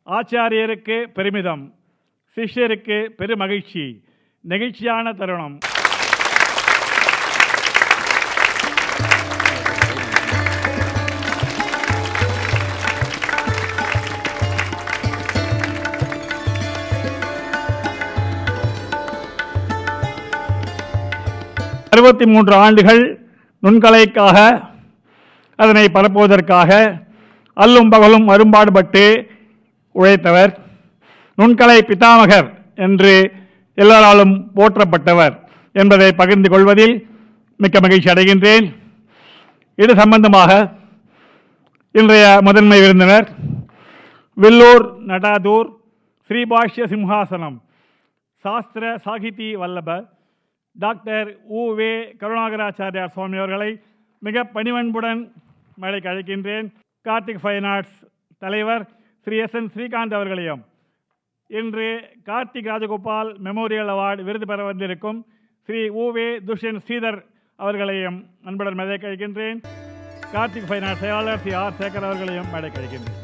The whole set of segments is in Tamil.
ஆச்சாரியருக்கு பெருமிதம், சிஷ்யருக்கு பெருமகிழ்ச்சி, நெகிழ்ச்சியான தருணம். அறுபத்தி 3 ஆண்டுகள் நுண்கலைக்காக, அதனை பரப்புவதற்காக அல்லும் பகலும் அரும்பாடுபட்டு உழைத்தவர். நுண்கலை பிதாமகர் என்று எல்லாராலும் போற்றப்பட்டவர் என்பதை பகிர்ந்து கொள்வதில் மிக்க மகிழ்ச்சி அடைகின்றேன். இது சம்பந்தமாக இன்றைய முதன்மை விருந்தினர் வில்லூர் நடாதூர் ஸ்ரீபாஷ்ய சிம்ஹாசனம் சாஸ்திர சாகிதி வல்லப டாக்டர் உ.வே. கருணாகராச்சாரியார் சுவாமி அவர்களை மிக பணிவன்புடன் மேடைக்கு அழைக்கின்றேன். கார்த்திக் ஃபைன் ஆர்ட்ஸ் தலைவர் ஸ்ரீ எஸ்.என். ஸ்ரீகாந்த் அவர்களையும், இன்று கார்த்திக் ராஜகோபால் மெமோரியல் அவார்டு விருது பெற வந்திருக்கும் ஸ்ரீ உ.வே. துஷ்யந்த் ஸ்ரீதர் அவர்களையும் அன்புடன் மேடைக்கு அழைக்கின்றேன். கார்த்திக் ஃபைன் ஆர்ட்ஸ் செயலாளர் ஸ்ரீ ஆர். சேகர் அவர்களையும் மேடைக்கு அழைக்கின்றேன்.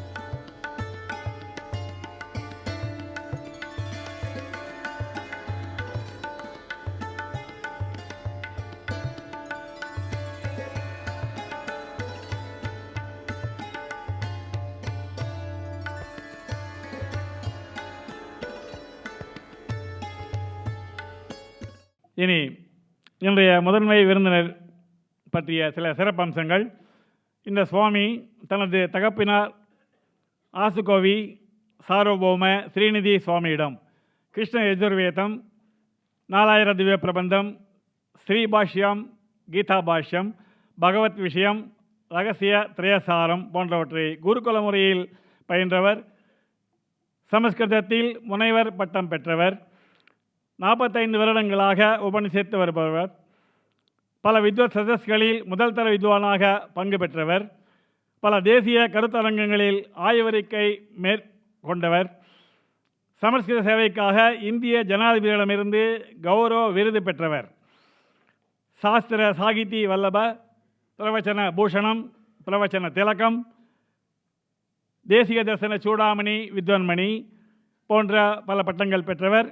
இனி இன்றைய முதன்மை விருந்தினர் பற்றிய சில சிறப்பம்சங்கள். இந்த சுவாமி தனது தகப்பினார் ஆசுகோவி சார்வபௌம ஸ்ரீநிதி சுவாமியிடம் கிருஷ்ண யஜுர்வேதம், 4000 திவ்ய பிரபந்தம், ஸ்ரீபாஷ்யம், கீதா பாஷ்யம், பகவத் விஷயம், ரகசிய திரயசாரம் போன்றவற்றை குருகுல முறையில் பயின்றவர். சமஸ்கிருதத்தில் முனைவர் பட்டம் பெற்றவர். 45 வருடங்களாக உபநிஷத்து வருபவர். பல வித்வத் சதஸ்களில் முதல் தர வித்வானாக பங்கு பெற்றவர். பல தேசிய கருத்தரங்கங்களில் ஆய்வறிக்கை மேற்கொண்டவர். சமஸ்கிருத சேவைக்காக இந்திய ஜனாதிபதியிடமிருந்து கௌரவ விருது பெற்றவர். சாஸ்திர சாகிதி வல்லப, பிரவச்சன பூஷணம், பிரவச்சன திலகம், தேசிய தர்சன சூடாமணி, வித்வன்மணி போன்ற பல பட்டங்கள் பெற்றவர்.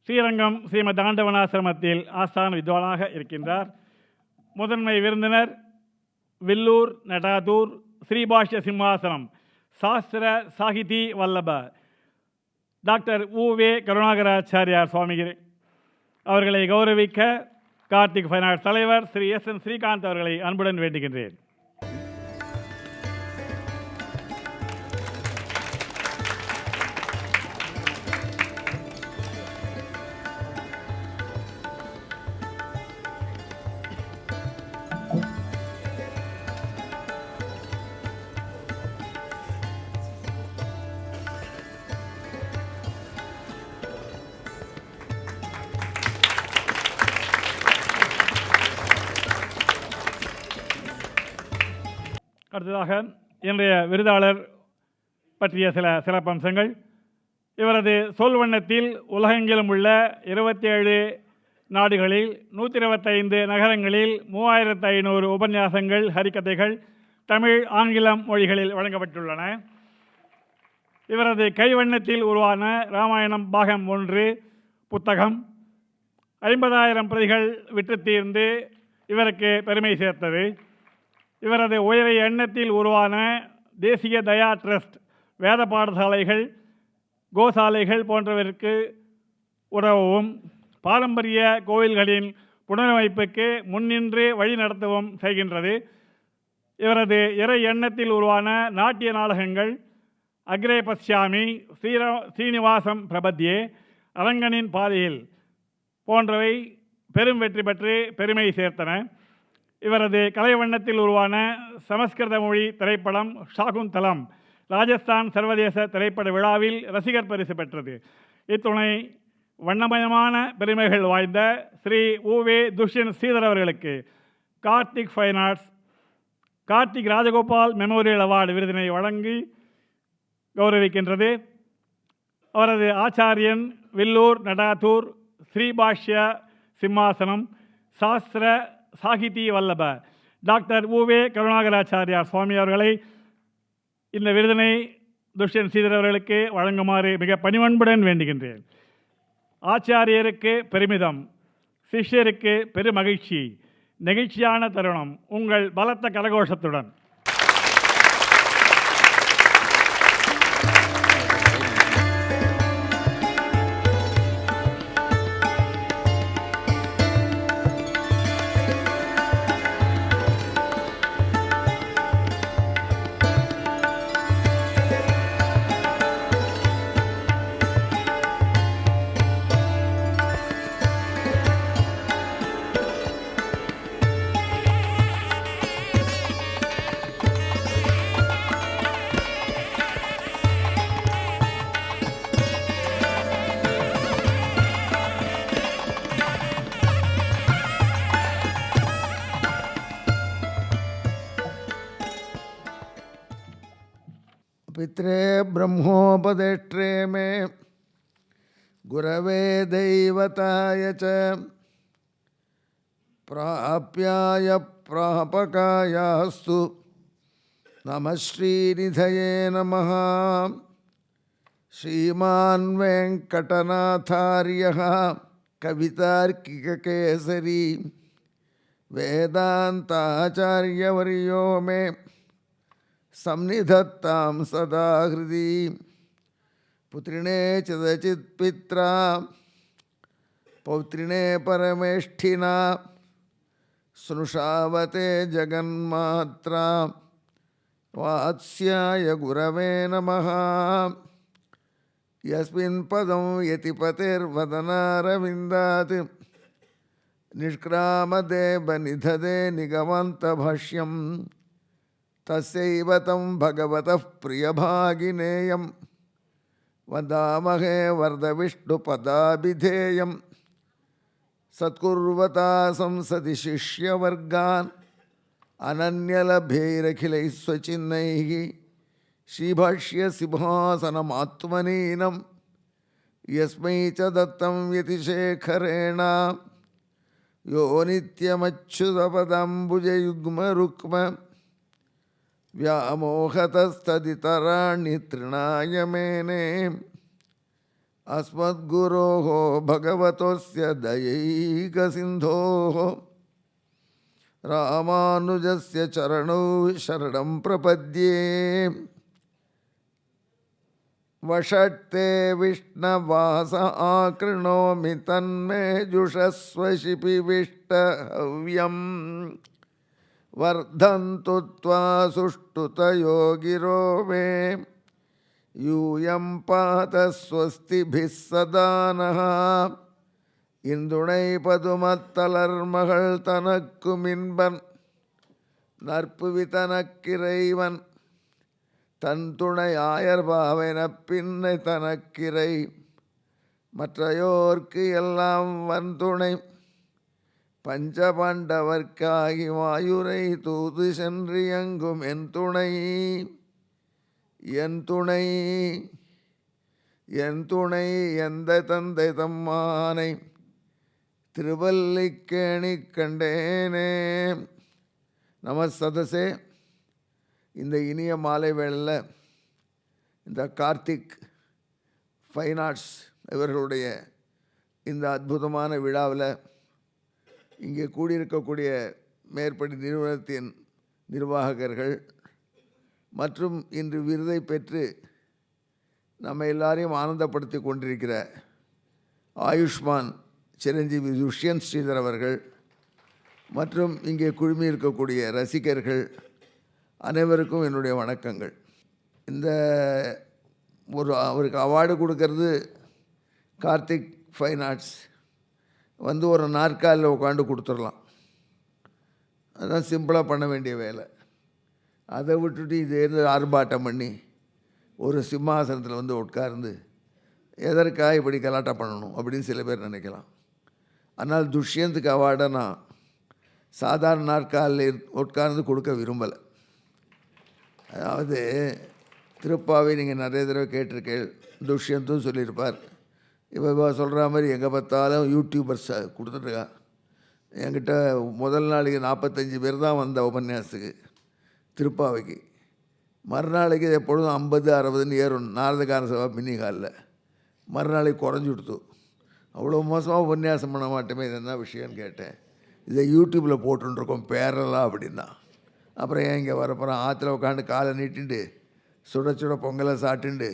ஸ்ரீரங்கம் ஸ்ரீமத் ஆண்டவனாசிரமத்தில் ஆஸ்தான வித்வானாக இருக்கின்றார். முதன்மை விருந்தினர் வில்லூர் நடாதூர் ஸ்ரீபாஷ்ய சிம்ஹாசனம் சாஸ்திர சாகிதி வல்லப டாக்டர் உ.வே. கருணாகராச்சாரியார் சுவாமி அவர்களை கௌரவிக்க கார்த்திக் ஃபைன் ஆர்ட்ஸ் தலைவர் ஸ்ரீ எஸ்.என். ஸ்ரீகாந்த் அவர்களை அன்புடன் வேண்டுகின்றேன். அடுத்ததாக இன்றைய விருதாளர் பற்றிய சில சிறப்பம்சங்கள். இவரது சொல்வண்ணத்தில் உலகெங்கிலும் உள்ள 27 நாடுகளில் 125 நகரங்களில் 3500 உபன்யாசங்கள், ஹரிக்கதைகள் தமிழ், ஆங்கிலம் மொழிகளில் வழங்கப்பட்டுள்ளன. இவரது கைவண்ணத்தில் உருவான இராமாயணம் பாகம் 1 புத்தகம் 50,000 பிரதிகள் விற்று தீர்ந்து இவருக்கு பெருமை சேர்த்தது. இவரது உயரிய எண்ணத்தில் உருவான தேசிய தயா ட்ரஸ்ட் வேத பாடசாலைகள், கோசாலைகள் போன்றவருக்கு உதவவும், பாரம்பரிய கோவில்களின் புனரமைப்புக்கு முன்னின்று வழி நடத்தவும் செய்கின்றது. இவரது இறை எண்ணத்தில் உருவான நாட்டிய நாடகங்கள் அக்ரே பஸ்யாமி, ஸ்ரீனிவாசம் பிரபத்யே, அரங்கனின் பாதையில் போன்றவை பெரும் வெற்றி பெற்று பெருமை சேர்த்தன. இவரது கலைவண்ணத்தில் உருவான சமஸ்கிருத மொழி திரைப்படம் ஷாகுந்தலம் ராஜஸ்தான் சர்வதேச திரைப்பட விழாவில் ரசிகர் பரிசு பெற்றது. இத்துணை வண்ணமயமான பெருமைகள் வாய்ந்த ஸ்ரீ உ.வே. துஷ்யந்த் ஸ்ரீதர் அவர்களுக்கு Karthik fine arts Karthik Rajagopal memorial award விருதினை வழங்கி கௌரவிக்கின்றது. அவரது ஆச்சாரியன் வில்லூர் நடாதூர் ஸ்ரீபாஷ்ய சிம்மாசனம் சாஸ்திர சாகிதி வல்லப டாக்டர் உ.வே. கருணாகராச்சாரியார் சுவாமி அவர்களை இந்த விருதினை துஷ்யந்த் ஸ்ரீதர் அவர்களுக்கு வழங்குமாறு மிக பணிவன்புடன் வேண்டுகின்றேன். ஆச்சாரியருக்கு பெருமிதம், சிஷ்யருக்கு பெருமகிழ்ச்சி. நெகிழ்ச்சியான தருணம் உங்கள் பலத்த கரகோஷத்துடன். पित्रे ब्रह्मोपदेष्ट्रे मे गुरवे दैवताय च प्राप्याय प्रापकायास्तु नमः श्रीनिधये नमः. श्रीमान् वेङ्कटनाथार्यः कवितार्किककेसरी वेदान्ताचार्यवर्यो मे संनिधत्तां सदा हृदि. पुत्रिणे चिदचित्पित्रा पौत्रिणे परमेष्ठिना स्नुषावते जगन्मात्रा वात्स्याय गुरवे नमः. यस्मिन् पदं यतिपतेर्वदनारविन्दात् निष्क्रामदेवनिधदे निगमन्तभाष्यम् तस्यैव तं भगवतः प्रियभागिनेयं वदामहे वरदविष्णुपदाभिधेयं. सत्कुर्वता संसदि शिष्यवर्गान् अनन्यलभ्यैरखिलैः स्वचिन्नैः श्रीभाष्यसिंहासनमात्मनीनं यस्मै च दत्तं यतिशेखरेण यो नित्यमच्युतपदाम्बुजयुग्मरुक्म व्यामोहतस्तदितराणि तृणाय मेने. अस्मद्गुरोः भगवतोऽस्य दयैकसिन्धोः रामानुजस्य चरणौ शरणं प्रपद्ये. वषट्ते विष्णवास आकृणोमि तन्मे जुषस्व शिपिविष्टहव्यम्. वर्धन्तु त्वा सुष्ठुतयो गिरो मे यूयं पात स्वस्तिभिः सदा नः. இந்துணை பதுமத்தலர்மகள் தனக்குமின்பன் நற்புவி தனக்கிறைவன் தன் துணை ஆயர்பாவெனப் பின்னை தனக்கிறை மற்றையோர்க்கு எல்லாம் வன்துணை பஞ்சபாண்டவர்க்காகி மாயுரை தூது சென்று எங்கும் என் துணை என் துணை என் துணை எந்த தந்தை தம்மானை திருவல்லிக்கேணி கண்டேனே. நம சதசே. இந்த இனிய மாலை வேளையில் இந்த கார்த்திக் ஃபைன் ஆர்ட்ஸ் இவர்களுடைய இந்த அற்புதமான விழாவில் இங்கே கூடியிருக்கக்கூடிய மேற்படி நிறுவனத்தின் நிர்வாகர்கள் மற்றும் இன்று விருதை பெற்று நம்ம எல்லாரையும் ஆனந்தப்படுத்தி கொண்டிருக்கிற ஆயுஷ்மான் சிரஞ்சீவி துஷ்யந்த் ஸ்ரீதர் அவர்கள் மற்றும் இங்கே குழுமி இருக்கக்கூடிய ரசிகர்கள் அனைவருக்கும் என்னுடைய வணக்கங்கள். இந்த அவருக்கு அவார்டு கொடுக்கறது கார்த்திக் ஃபைன் ஆர்ட்ஸ் ஒரு நாற்காலில் உட்காந்து கொடுத்துடலாம். அதுதான் சிம்பிளாக பண்ண வேண்டிய வேலை. அதை விட்டுட்டு இது ஆர்ப்பாட்டம் பண்ணி ஒரு சிம்மாசனத்தில் உட்கார்ந்து எதற்காக இப்படி கலாட்டா பண்ணணும் அப்படின்னு சில பேர் நினைக்கலாம். ஆனால் துஷ்யந்துக்கு அவார்டை நான் சாதாரண நாற்காலில் உட்கார்ந்து கொடுக்க விரும்பலை. அதாவது திருப்பாவை நீங்கள் நிறைய தடவை கேட்டிருக்கேன், துஷ்யந்தும் சொல்லியிருப்பார். இப்போ சொல்கிற மாதிரி எங்கே பார்த்தாலும் யூடியூபர்ஸ் கொடுத்துட்ருக்கா. என்கிட்ட முதல் நாளைக்கு 45 பேர் தான் வந்த உபன்யாசத்துக்கு திருப்பாவைக்கு. மறுநாளைக்கு இது எப்பொழுதும் 50-60ன்னு ஏறும் நாரதகான சபா மின்னி காலில். மறுநாளைக்கு குறைஞ்சி கொடுத்து. அவ்வளோ மோசமாக உபன்யாசம் பண்ண மாட்டோமே, இது என்ன விஷயம்னு கேட்டேன். இதை யூடியூப்பில் போட்டுருக்கோம் பேரலாம் அப்படின்னா. அப்புறம் ஏன் இங்கே வரப்போகிறோம், ஆற்றுல உட்காந்து காலை நீட்டிண்டு சுட சுட பொங்கலை சாப்பிட்டுண்டு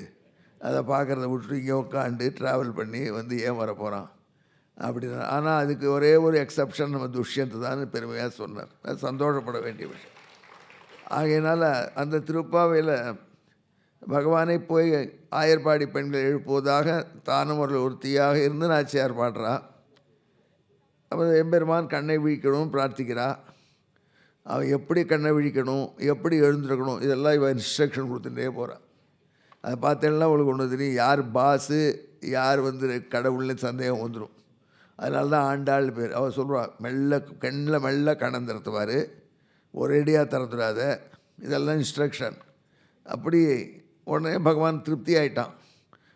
அதை பார்க்குறத விட்டுட்டு இங்கே உட்காந்து ட்ராவல் பண்ணி வந்து ஏன் வரப்போகிறான் அப்படின்னா. ஆனால் அதுக்கு ஒரே ஒரு எக்ஸப்ஷன் நம்ம துஷ்யந்த் தான் பெருமையாக சொன்னார். அது சந்தோஷப்பட வேண்டிய விஷயம். ஆகையினால் அந்த திருப்பாவையில் பகவானை போய் ஆயர்பாடி பெண்கள் எழுப்புவதாக தானும் ஒரு ஒருத்தியாக இருந்து நாச்சியார் பாடுறா. அப்போ எம்பெருமான் கண்ணை விழிக்கணும் பிரார்த்திக்கிறா. அவன் எப்படி கண்ணை விழிக்கணும், எப்படி எழுந்திருக்கணும், இதெல்லாம் இவன் இன்ஸ்ட்ரக்ஷன் கொடுத்துட்டே போகிறான். அதை பார்த்தேன்னா அவளுக்கு ஒன்று தெரியும், யார் பாஸு யார் கடவுள்னு சந்தேகம் வந்துடும். அதனால தான் ஆண்டாள் பேர். அவள் சொல்லுவாள், கண்ணில் மெல்ல கணம் திறத்துவார், ஒரேடியாக திறத்துடாத, இதெல்லாம் இன்ஸ்ட்ரக்ஷன். அப்படி உடனே பகவான் திருப்தி ஆகிட்டான்.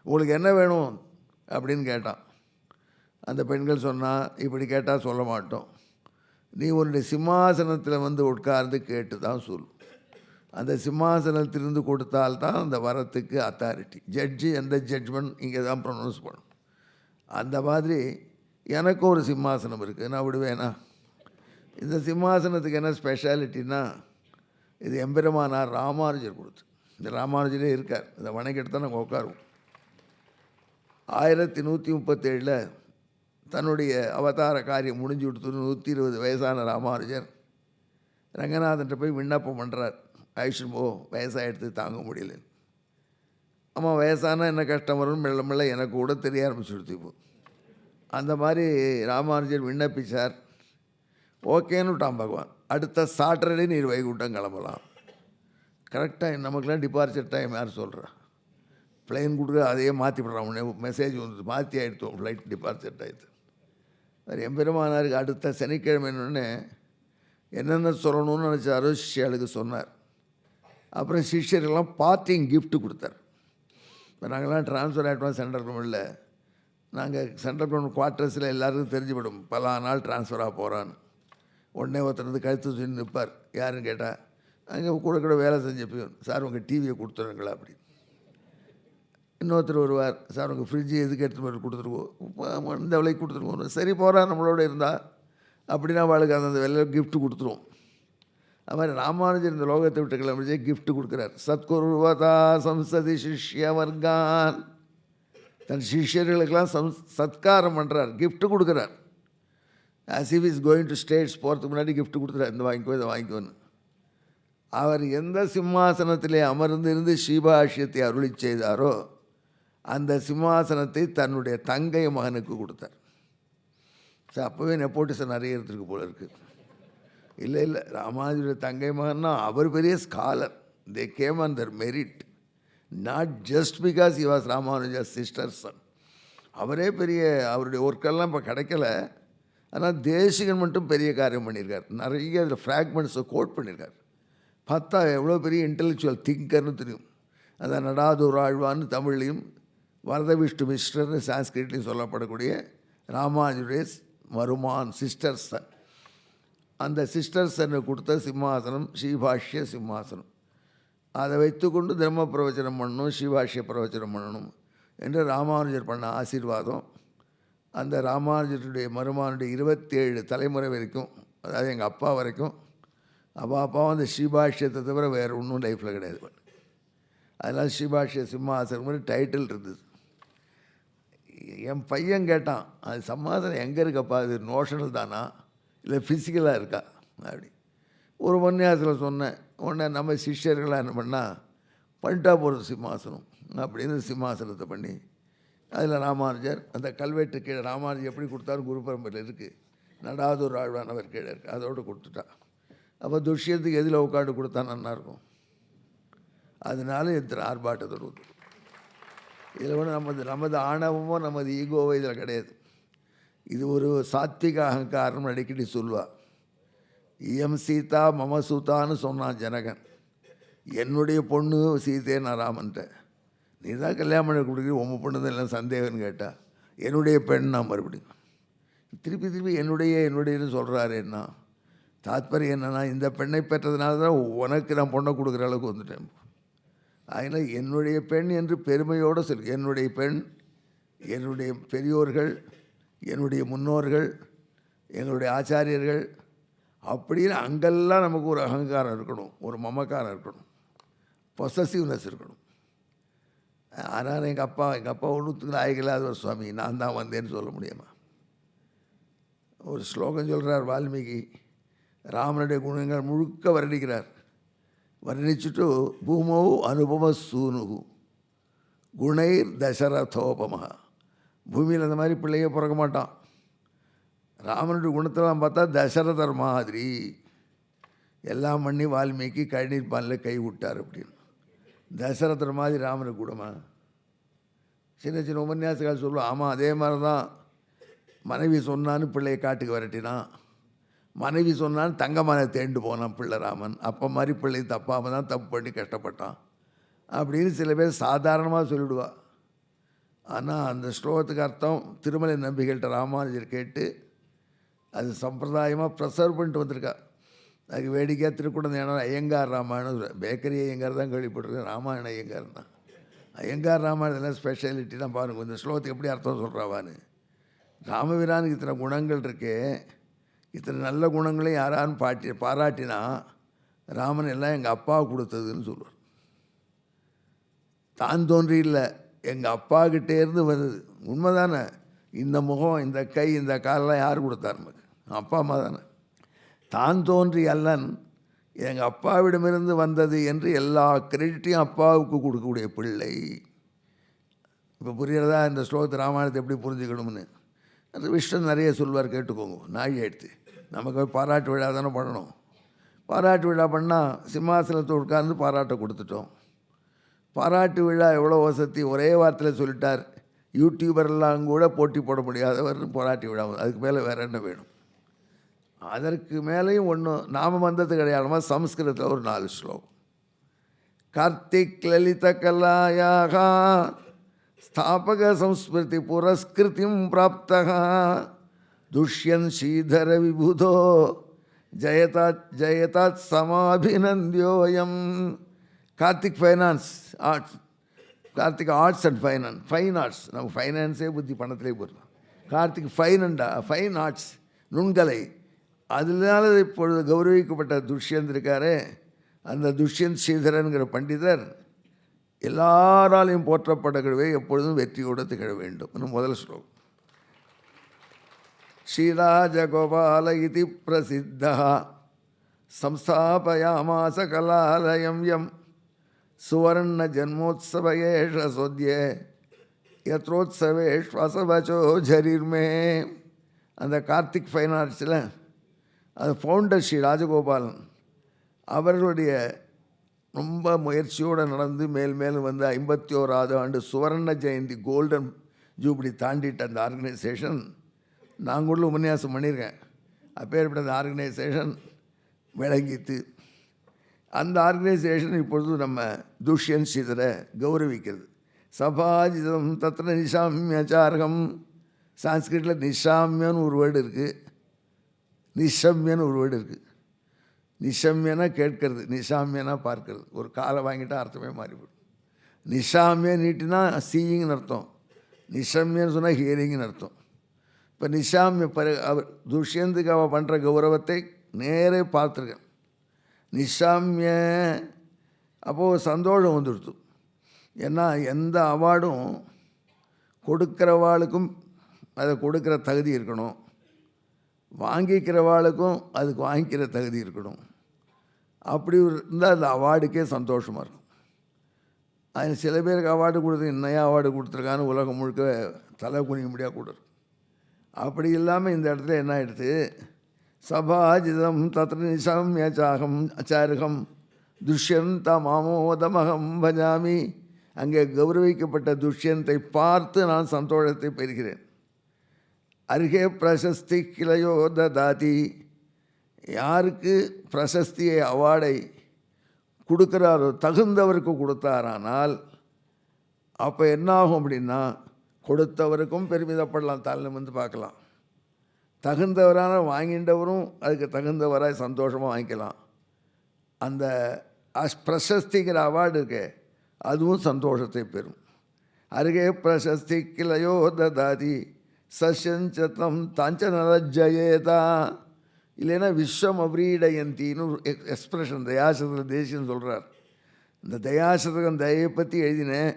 உங்களுக்கு என்ன வேணும் அப்படின்னு கேட்டான். அந்த பெண்கள் சொன்னால், இப்படி கேட்டால் சொல்ல மாட்டோம், நீ உன்னுடைய சிம்மாசனத்தில் உட்கார்ந்து கேட்டு தான் சொல். அந்த சிம்மாசனத்திலிருந்து கொடுத்தால்தான் அந்த வரத்துக்கு அத்தாரிட்டி. ஜட்ஜு எந்த ஜட்ஜ்மெண்ட் இங்கே தான் ப்ரொனவுன்ஸ் பண்ணணும். அந்த மாதிரி எனக்கும் ஒரு சிம்மாசனம் இருக்குது, நான் விடுவேனா? இந்த சிம்மாசனத்துக்கு என்ன ஸ்பெஷாலிட்டின்னா, இது எம்பெருமானார் ராமானுஜர் கொடுத்து. இந்த ராமானுஜரே இருக்கார், இதை வணங்கிட்டு தான் நாங்கள் உட்காருவோம். 1137 தன்னுடைய அவதார காரியம் முடிஞ்சு கொடுத்து 120 வயசான ராமானுஜர் ரங்கநாதன்ட்ட போய் விண்ணப்பம் பண்ணுறார். ஆயுஷ்மோ வயசாகிடுத்து தாங்க முடியல. ஆமாம், வயசானா என்ன கஷ்டம் வரும்னு மெல்ல மெல்ல எனக்கு கூட தெரிய ஆரம்பிச்சுடுத்து. இப்போ அந்த மாதிரி ராமானுஜர் விண்ணப்பிச்சார். ஓகேன்னு விட்டான் பகவான். அடுத்த சாட்டர்டே நீர் வைகுண்டம் கிளம்பலாம். கரெக்டாக நமக்குலாம் டிபார்ச்சர் டைம் யார் சொல்கிறா? ஃப்ளைன் கொடுக்குற அதையே மாற்றி விட்றான். உடனே மெசேஜ் வந்துட்டு மாற்றி ஆகிடுத்தோம், ஃப்ளைட் டிபார்ச்சர் டைத்து. வேறு எம்பெருமானாருக்கு அடுத்த சனிக்கிழமை என்னென்ன சொல்லணும்னு நினச்சாரோ சிஷ்யாளுக்கு சொன்னார். அப்புறம் சிஷ்யர்கள்லாம் பார்ட்டிங் கிஃப்ட்டு கொடுத்தார். இப்போ நாங்கள்லாம் ட்ரான்ஸ்ஃபர் ஆகிட்டோம் சென்ட்ரல் கவர்மெண்ட்டில். நாங்கள் சென்ட்ரல் கவர்மெண்ட் குவார்ட்டர்ஸில் எல்லாருக்கும் தெரிஞ்சுவிடும் பல நாள் ட்ரான்ஸ்ஃபராக போகிறான்னு. உடனே ஒருத்தர் கழுத்து சொல்லி நிற்பார். யாருன்னு கேட்டால், அங்கே கூட வேலை செஞ்சப்பையும், சார் உங்கள் டிவியை கொடுத்துருங்களா அப்படி. இன்னொருத்தர் வருவார், சார் உங்கள் ஃப்ரிட்ஜு எதுக்கு எடுத்து போய் கொடுத்துருவோம், இந்த விலைக்கு கொடுத்துருவோம். சரி போகிறா நம்மளோட இருந்தால் அப்படின்னா அவளுக்கு அந்த விலையை கிஃப்ட்டு கொடுத்துருவோம். அது மாதிரி ராமானுஜர் இந்த லோகத்தை விட்டு கிளம்பிச்சே கிஃப்ட்டு கொடுக்குறார். சத்குருவதா சம்சதி சிஷ்ய வர்கான், தன் சிஷ்யர்களுக்கெல்லாம் சத்காரம் பண்ணுறார், கிஃப்ட்டு கொடுக்குறார். as if is going to states போகிறதுக்கு முன்னாடி கிஃப்ட் கொடுத்துறார், இந்த வாங்கிக்கோ இதை வாங்கிக்கோன்னு. அவர் எந்த சிம்மாசனத்திலே அமர்ந்திருந்து ஸ்ரீபாஷ்யத்தை அருளி செய்தாரோ அந்த சிம்மாசனத்தை தன்னுடைய தங்கை மகனுக்கு கொடுத்தார். சார் அப்போவே நெப்போட்டிசம் நிறைய இருந்திருக்கு போல இருக்குது. இல்லை ராமானுஜருடைய தங்கை மகன்னா அவர் பெரிய scholar. They came on their merit, not just because he was Ramanujar sister son. அவரே பெரிய, அவருடைய ஒர்க்கெல்லாம் இப்போ கிடைக்கல. ஆனால் தேசிகன் மட்டும் பெரிய காரியம் பண்ணியிருக்கார். நிறைய அதில் ஃப்ராக்மெண்ட்ஸை கோட் பண்ணியிருக்கார். பார்த்தா எவ்வளோ பெரிய இன்டெலெக்சுவல் திங்கர்னு தெரியும். அதான் நடாதூர் ஆழ்வான்னு தமிழ்லையும் வரத விஷ்ணு மிஸ்டர்னு சான்ஸ்கிரிட்லையும் சொல்லப்படக்கூடிய ராமானுஜருடைய மருமான் சிஸ்டர் சன். அந்த சிஸ்டர் சன்னு கொடுத்த சிம்மாசனம் ஸ்ரீபாஷ்ய சிம்மாசனம். அதை வைத்துக்கொண்டு தர்ம பிரவச்சனம் பண்ணணும், ஸ்ரீபாஷ்ய பிரவச்சனம் பண்ணணும் என்று ராமானுஜர் பண்ண ஆசீர்வாதம் அந்த ராமானுஜருடைய மருமானுடைய 27 தலைமுறை வரைக்கும், அதாவது எங்கள் அப்பா வரைக்கும், அப்பாவும் அந்த ஸ்ரீபாஷ்யத்தை தவிர வேறு ஒன்றும் லைஃப்பில் கிடையாது. அதனால் ஸ்ரீபாஷ்ய சிம்மாசனம் மாதிரி டைட்டில் இருந்தது. என் பையன் கேட்டான், அது சிம்மாசனம் எங்கே இருக்கப்பா, அது நோஷனல் தானா இல்லை ஃபிசிக்கலாக இருக்கா அப்படி. ஒரு உபன்யாசத்தில் சொன்னேன். உடனே நம்ம சிஷ்யர்களாக என்ன பண்ணால் பண்ணிட்டா போகிறது சிம்மாசனம் அப்படின்னு சிம்மாசனத்தை பண்ணி அதில் ராமானுஜர் அந்த கல்வெட்டு கீழே ராமானுஜர் எப்படி கொடுத்தாலும் குரு பரம்பரையில் இருக்குது, நடாதூர் ஆழ்வானவர் கீழே இருக்குது, அதோடு கொடுத்துட்டா. அப்போ துஷ்யத்துக்கு எதில் உட்காந்து கொடுத்தா நல்லாயிருக்கும். அதனால இத்தனை ஆர்ப்பாட்டத்தை கொடுத்து இதில் நமது ஆணவமோ நமது ஈகோவோ இதில் கிடையாது. இது ஒரு சாத்விக அகங்காரம். அடிக்கடி சொல்லுவா, இயம் சீதா மம சூதான்னு சொன்னான் ஜனகன். என்னுடைய பொண்ணு சீதே நான் ராமன்ட்ட, நீ தான் கல்யாணம் பண்ணி கொடுக்குறது, உங்கள் பொண்ணு தான் எல்லாம் சந்தேகம்னு கேட்டால் என்னுடைய பெண் நான் மறுபடியும் திருப்பி என்னுடையன்னு சொல்கிறாரு. என்ன தாத்பரியம் என்னன்னா, இந்த பெண்ணை பெற்றதுனால தான் உனக்கு நான் பொண்ணை கொடுக்குற அளவுக்கு வந்துட்டேன். அதில் என்னுடைய பெண் என்று பெருமையோடு சொல். என்னுடைய பெண், என்னுடைய பெரியோர்கள், என்னுடைய முன்னோர்கள், எங்களுடைய ஆச்சாரியர்கள் அப்படின்னு அங்கெல்லாம் நமக்கு ஒரு அகங்காரம் இருக்கணும், ஒரு மமக்காரம் இருக்கணும், பொசசிவ்னஸ் இருக்கணும். ஆனால் எங்கள் அப்பா ஒன்றுத்துக்கு ஆயிக்கலாத ஒரு சுவாமி, நான் தான் வந்தேன்னு சொல்ல முடியுமா? ஒரு ஸ்லோகம் சொல்கிறார் வால்மீகி, ராமனுடைய குணங்கள் முழுக்க வர்ணிக்கிறார். வர்ணிச்சுட்டு பூமோ அனுபவ சூனுகு குணைர் தசரதோபமா. பூமியில் அந்த மாதிரி பிள்ளைய பிறக்க மாட்டான். ராமனுடைய குணத்தெல்லாம் பார்த்தா தசரதர் மாதிரி எல்லாம் பண்ணி வால்மீகி கழநீர் பாலில் கை விட்டார் அப்படின்னு. தசரதர் மாதிரி ராமனுக்கு கூடமா? சின்ன சின்ன உபன்யாசங்கள் சொல்லுவோம். ஆமாம், அதே மாதிரி தான் மனைவி சொன்னான்னு பிள்ளையை காட்டுக்கு விரட்டினான். மனைவி சொன்னான்னு தங்கமான தேண்டு போனான் பிள்ளை ராமன். அப்போ மாதிரி பிள்ளை தப்பாமல் தான் தப்பு பண்ணி கஷ்டப்பட்டான் அப்படின்னு சில பேர் சாதாரணமாக சொல்லிவிடுவா. ஆனால் அந்த ஸ்லோகத்துக்கு அர்த்தம் திருமலை நம்பிகள்கிட்ட ராமானுஜர் கேட்டு அது சம்பிரதாயமாக ப்ரெசர்வ் பண்ணிட்டு வந்திருக்கா. அதுக்கு வேடிக்கையாக திருக்குடம் ஏன்னா ஐயங்கார் ராமாயணம், பேக்கரி ஐயங்கார் தான் கேள்விப்பட்டிருக்கேன், ராமாயண ஐயங்கார் தான். ஐயங்கார் ராமாயணத்தில் ஸ்பெஷாலிட்டிலாம் பாருங்கள், இந்த ஸ்லோகத்துக்கு எப்படி அர்த்தம் சொல்கிறாவான்னு. ராமபிரானுக்கு இத்தனை குணங்கள் இருக்கே, இத்தனை நல்ல குணங்களையும் யாரான்னு பாராட்டினா ராமன் எல்லாம் எங்கள் அப்பா கொடுத்ததுன்னு சொல்லுவார். தான் தோன்றி இல்லை, எங்கள் அப்பாக்கிட்டேருந்து வருது. உண்மை தானே? இந்த முகம், இந்த கை, இந்த காலெலாம் யார் கொடுத்தார் நமக்கு? அப்பா அம்மா தானே. தான் தோன்றி அல்லன் எங்கள் அப்பாவிடமிருந்து வந்தது என்று எல்லா கிரெடிட்டையும் அப்பாவுக்கு கொடுக்கக்கூடிய பிள்ளை. இப்போ புரிகிறதா இந்த ஸ்லோகத்தை ராமாயணத்தை எப்படி புரிஞ்சுக்கணும்னு? அது விஷ்ணு நிறைய சொல்வார், கேட்டுக்கோங்க. நாழி எடுத்து நமக்கு பாராட்டு விழா தானே பண்ணணும். பாராட்டு விழா பண்ணால் சிம்மாசனத்தை உட்கார்ந்து பாராட்டை கொடுத்துட்டோம். பாராட்டு விழா எவ்வளோ வசதி, ஒரே வார்த்தையில் சொல்லிட்டார். யூடியூபர்லாம் கூட போட்டி போட முடியாதவர் பாராட்டு விழா. அதுக்கு மேலே வேறு என்ன வேணும்? அதற்கு மேலேயும் ஒன்றும் நாம வந்தது கிடையாதுமா. சம்ஸ்கிருதத்தில் ஒரு 4 ஸ்லோகம். கார்த்திக் லலித கலாயாக ஸ்தாபக சம்ஸ்மிருதி புரஸ்கிருதிம் பிராப்தः துஷ்யன் ஸ்ரீதர விபுதோ ஜெயதாத் சமாபிநந்தியோயம். Karthik finance arts, Karthik arts and fine arts. நம்ம ஃபைனான்ஸே புத்தி பணத்திலே போயிடலாம். கார்த்திக் ஃபைன் ஆர்ட்ஸ், நுண்கலை. அதனால இப்பொழுது கௌரவிக்கப்பட்ட துஷ்யந்த் இருக்காரே, அந்த துஷ்யந்த் ஸ்ரீதரன்கிற பண்டிதர் எல்லாராலையும் போற்றப்படவே எப்பொழுதும் வெற்றியோடு திகழ வேண்டும். இன்னும் முதல் ஸ்லோகம். ஸ்ரீராஜகோபால இதி பிரசித்தா சம்ஸ்தாபயாமாச கலாலயம் யம் சுவர்ண ஜன்மோத்சவ ஏஷ சோத்யே யத்ரோத்சவேஷ்வசவச்சோ ஜரிர்மே. அந்த கார்த்திக் ஃபைன் ஆர்ட்ஸில் அது ஃபவுண்டர் ஸ்ரீ ராஜகோபாலன் அவர்களுடைய ரொம்ப முயற்சியோடு நடந்து மேலும் வந்து 51வது ஆண்டு சுவர்ண ஜெயந்தி கோல்டன் ஜூப்ளி தாண்டிட்ட அந்த ஆர்கனைசேஷன் நாங்களும் உபன்யாசம் பண்ணியிருக்கேன். அப்பேற்பட்ட அந்த ஆர்கனைசேஷன் விளங்கித்து அந்த ஆர்கனைசேஷன் இப்பொழுது நம்ம துஷ்யந்த் ஸ்ரீதரை கௌரவிக்கிறது. சபாஜிதம் தத்திர நிஷாமியாச்சாரகம். சான்ஸ்கிரிட்டில் நிஷாமியன்னு ஒரு வேர்டு இருக்குது, நிஷம்யன்னு ஒரு வேர்டு இருக்குது. நிஷம்யனா கேட்கறது, நிஷாமியனா பார்க்கறது. ஒரு காலை வாங்கிட்டால் அர்த்தமே மாறிவிடும். நிஷாமிய நீட்டினா சீயிங்னு அர்த்தம், நிஷம்யன்னு சொன்னால் ஹியரிங்னு அர்த்தம். இப்போ நிஷாமிய அவர் துஷ்யந்துக்கு அவள் பண்ணுற கௌரவத்தை நேரே பார்த்துருக்கேன். நிஷாமிய அப்போது சந்தோஷம் வந்துடுத்து. ஏன்னா எந்த அவார்டும் கொடுக்குறவாளுக்கும் அதை கொடுக்குற தகுதி இருக்கணும், வாங்கிக்கிறவாளுக்கும் அதுக்கு வாங்கிக்கிற தகுதி இருக்கணும். அப்படி இருந்தால் அந்த அவார்டுக்கே சந்தோஷமாக இருக்கும். அது சில பேருக்கு அவார்டு கொடுத்து இன்னையா அவார்டு கொடுத்துருக்கான்னு உலகம் முழுக்க தலை குனிய முடியாது கூட இருக்கும். அப்படி இல்லாமல் இந்த இடத்துல என்ன ஆகிடுது, சபாஜிதம் தத்திர நிஷாமியாச்சாகம் அச்சாரகம் துஷ்யந்த மாமோதமகம் பஜாமி. அங்கே கௌரவிக்கப்பட்ட துஷ்யந்தை பார்த்து நான் சந்தோஷத்தை பெறுகிறேன். அருகே பிரசஸ்தி கிளையோ ததாதி. யாருக்கு பிரசஸ்தியை அவார்டை கொடுக்குறாரோ தகுந்தவருக்கு கொடுத்தாரானால் அப்போ என்னாகும் அப்படின்னா கொடுத்தவருக்கும் பெருமிதப்படலாம், தலை நிமிர்ந்து பார்க்கலாம். தகுந்தவரான வாங்கின்றவரும் அதுக்கு தகுந்தவராக சந்தோஷமாக வாங்கிக்கலாம். அந்த பிரசஸ்திங்கிற அவார்டு இருக்கு, அதுவும் சந்தோஷத்தை பெறும். அருகே பிரசஸ்தி கிளையோ ததாதி சசஞ்சதம் தாஞ்சனரஜயேதா. இல்லைன்னா விஸ்வம் அவ்ரீடயந்தின்னு ஒரு எக்ஸ்பிரஷன் தயாசதத்தில் தேசியம் சொல்கிறார். இந்த தயாசதகம் தயை பற்றி எழுதினேன்.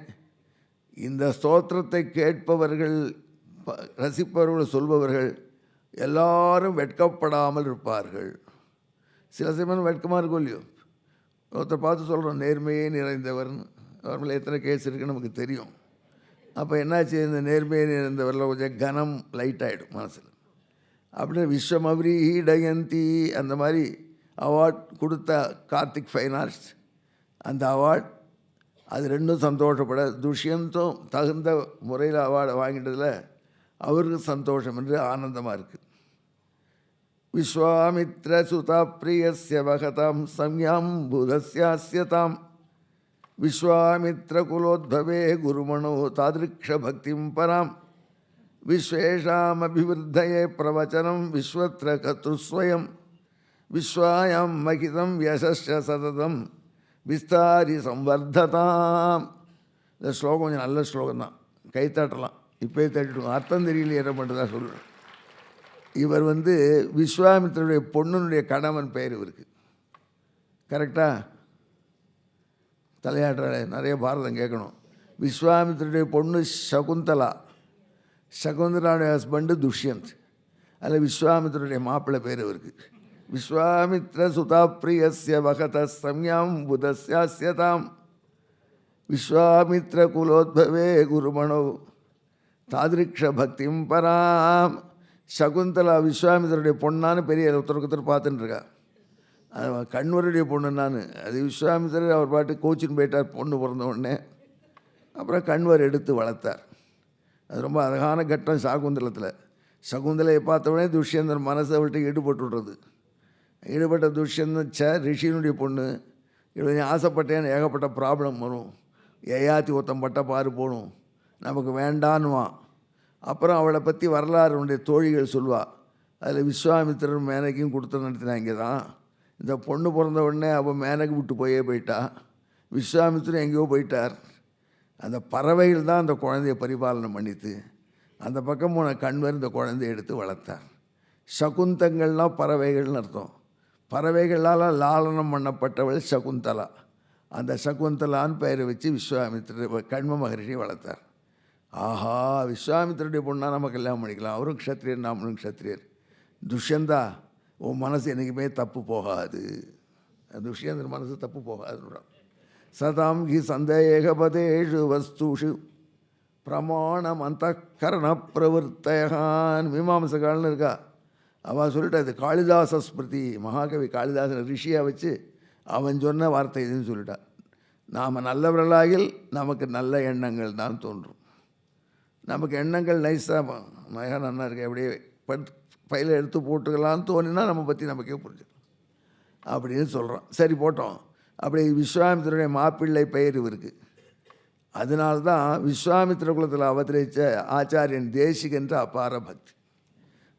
இந்த ஸ்தோத்திரத்தை கேட்பவர்கள், ரசிப்பவர்கள், சொல்பவர்கள் எல்லாரும் வெட்கப்படாமல் இருப்பார்கள். சில சமயம் வெட்கமாக இருக்கும் இல்லையோ, ஒருத்தர் பார்த்து சொல்கிறோம் நேர்மையே நிறைந்தவர்னு, அவர் மேலே எத்தனை கேஸ் இருக்குன்னு நமக்கு தெரியும். அப்போ என்னாச்சு, இந்த நேர்மையே நிறைந்தவரில் கொஞ்சம் கனம் லைட் ஆகிடும் மனசில். அப்படின்னு விஸ்வமவ்ரீடயந்தி அந்த மாதிரி அவார்ட் கொடுத்த கார்த்திக் ஃபைன் ஆர்ட்ஸ் அந்த அவார்ட், அது ரெண்டும் சந்தோஷப்பட, துஷ்யந்தும் தகுந்த முறையில் அவார்டை வாங்கிட்டதில் அவருக்கு சந்தோஷம் என்று ஆனந்தமாக இருக்குது. விஸ்வாமித்ர சுதா பிரியஸ்ய வகதாம் சம்யாம் புதஸ்யாஸ்யதாம் விஸ்வாமித்ர குலோத்பவே குருமணோ தாதிருக்ஷ பக்திம் பராம் விஸ்வேஷாம் அபிவிருத்தயே பிரவச்சனம் விஸ்வத்ர கத்ருஸ்வயம் விஸ்வாயாம் மகிதம் யசஸ்ய சததம் விஸ்தாரி சம்வர்ததாம். இந்த ஸ்லோகம் கொஞ்சம் நல்ல ஸ்லோகம் தான், கைத்தாட்டலாம். இப்போயே தட்டிடுவோம், அர்த்தம் தெரியல என்ன பண்ணுறதா சொல்கிறேன். இவர் விஸ்வாமித்திரனுடைய பொண்ணுனுடைய கணவன் பெயர் இவருக்கு. கரெக்டா? தலையாட்டுற நிறைய பாரதம் கேட்கணும். விஸ்வாமித்திரனுடைய பொண்ணு சகுந்தலா, சகுந்தலாவுடைய ஹஸ்பண்டு துஷ்யந்த். அதில் விஸ்வாமித்திரனுடைய மாப்பிள்ளை பேர் இவருக்கு. விஸ்வாமித்ர சுதா பிரியஸ்ய வகத சம்யாம் புதஸ்யாஸ்யதாம் விஸ்வாமித்ர குலோத்பவே குருமணோ தாதிருக்ஷ பக்திம் பராம். சகுந்தலா விஸ்வாமித்திரனுடைய பொண்ணான்னு பெரிய ஒருத்தர் பார்த்துட்டு இருக்கா. கண்வருடைய பொண்ணு நான். அது விஸ்வாமித்திரர் அவர் பாட்டு கோச்சின்னு போயிட்டார் பொண்ணு பிறந்த உடனே. அப்புறம் கண்வர் எடுத்து வளர்த்தார். அது ரொம்ப அழகான கட்டம் சகுந்தலத்தில். சகுந்தலையை பார்த்த உடனே துஷ்யந்தன் மனசை அவள்கிட்ட ஈடுபட்டு விடுறது. ஈடுபட்ட துஷ்யந்தன் ரிஷியினுடைய பொண்ணு, இவனை ஆசைப்பட்டேன்னு ஏகப்பட்ட ப்ராப்ளம் வரும். ஏயாத்தி ஒருத்தன் பட்ட பாரு போகணும், நமக்கு வேண்டான்னுவான். அப்புறம் அவளை பற்றி வரலாறுடைய தோழிகள் சொல்வாள். அதில் விஸ்வாமித்திரன் மேனகையும் கொடுத்து நடத்தினாங்க தான். இந்த பொண்ணு பிறந்த உடனே அவள் மேனகை விட்டு போயிட்டா, விஸ்வாமித்திரன் எங்கேயோ போயிட்டார். அந்த பறவைகள் தான் அந்த குழந்தைய பரிபாலனை பண்ணித்து. அந்த பக்கம் போன கண்வர் இந்த குழந்தைய எடுத்து வளர்த்தார். சகுந்தங்கள்லாம் பறவைகள்னு அர்த்தம். பறவைகளால் லாலனம் பண்ணப்பட்டவள் சகுந்தலா. அந்த சகுந்தலான்னு பெயரை வச்சு விஸ்வாமித்திரர் கண்ம மகரிஷியை வளர்த்தார். ஆஹா, விஸ்வாமித்திரருடைய பொண்ணாக நம்ம கல்யாணம் பண்ணிக்கலாம், அவரும் க்ஷத்ரியர் நாமளும் க்ஷத்ரியர். துஷ்யந்தா, உன் மனசு என்றைக்குமே தப்பு போகாது. துஷ்யந்தர் மனசு தப்பு போகாதுன்றான். சதாம் ஹி சந்தேகபதேஷு வஸ்துஷு பிரமாணம் அந்த கரண பிரவர்த்தகான். மீமாம்சகால்னு இருக்கா, அவள் சொல்லிட்டா. இது காளிதாச ஸ்மிருதி, மகாகவி காளிதாசன் ரிஷியாக வச்சு அவன் சொன்ன வார்த்தை இதுன்னு சொல்லிட்டா. நாம் நல்லவர்களாகில் நமக்கு நல்ல எண்ணங்கள் தான் தோன்றும். நமக்கு எண்ணங்கள் நைஸாக மகா நன்னா இருக்கு, அப்படியே பையில் எடுத்து போட்டுக்கலான்னு தோணினா நம்ம பற்றி நமக்கே புரிஞ்சிடும் அப்படின்னு சொல்கிறோம். சரி போட்டோம். அப்படி விஸ்வாமித்திரனுடைய மாப்பிள்ளை பெயர் இவருக்கு. அதனால்தான் விஸ்வாமித்திர குலத்தில் அவதரித்த ஆச்சாரியன் தேசிகன்ற அபார பக்தி.